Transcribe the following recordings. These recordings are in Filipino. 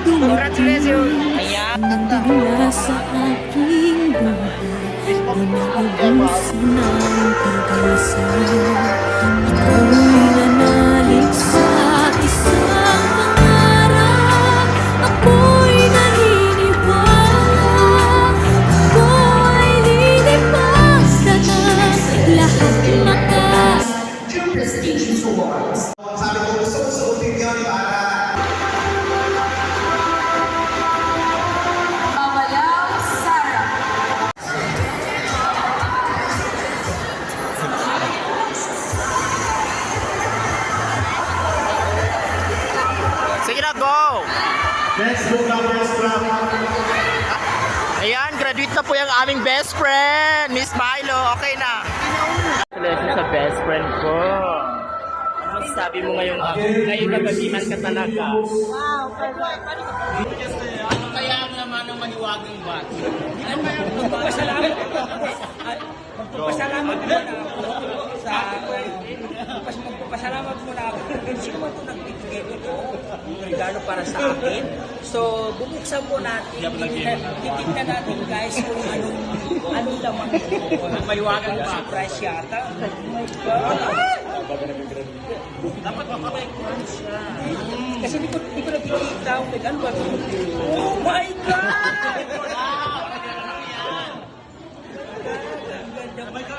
Congratulations! Nandang sa aking buhay, inaabusan ng pag-asa. Ako'y nanalig sa isang pangarap. Ako'y naniniwala. Ako'y lilipad na lahat makas. Two prestigious awards. Sabi ko, gusto ko suotin yun para Sige na, go! Next book ng best friend. Ayan, graduate na po yung aming best friend, Miss Milo. Okay na. Congratulations sa best friend ko. Ano sabi mo ngayong nagabihan ka talaga? Wow, ano kaya naman ang maniwagang bati? Magpapasalamat muna ako sa magpapasalamat muna ako. Sino man ito nagbibigay ito? Regalo para sa akin. So, bubuksan po natin. Titignan natin guys kung anong laman ito. Maniwagang bati. Surprise yata. Oh my God! Dapat makapag-plan siya. Kasi di ko nakikita. Ano ba ito? Oh my God!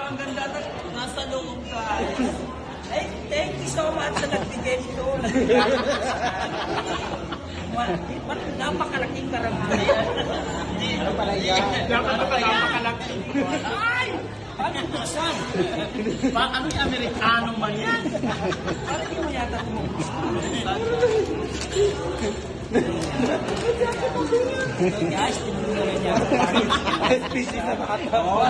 Ang ganda na nasa loob ka. Ay, thank you so much sa nagbigay nito. Napakalaking karangalan. Napakalaki. Ay! Paano buksan? Ano yung Amerikano man yan? Paano hindi mo yata kumabuksan? Guys, tinulungan niya. Species na makatawa.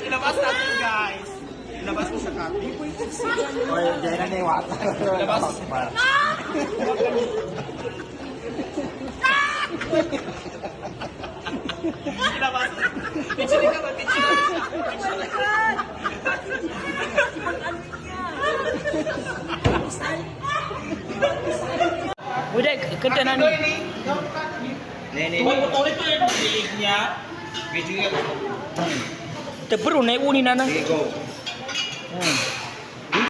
Ilabas natin, guys. Ilabas mo sa copy. Oy, diyan na yung wata. Ilabas. Ilabas. Picture ka ba? Picture. Udah, kerja nani? Tuloy ko yung bilig niya. Teberu naik uni nana. Go.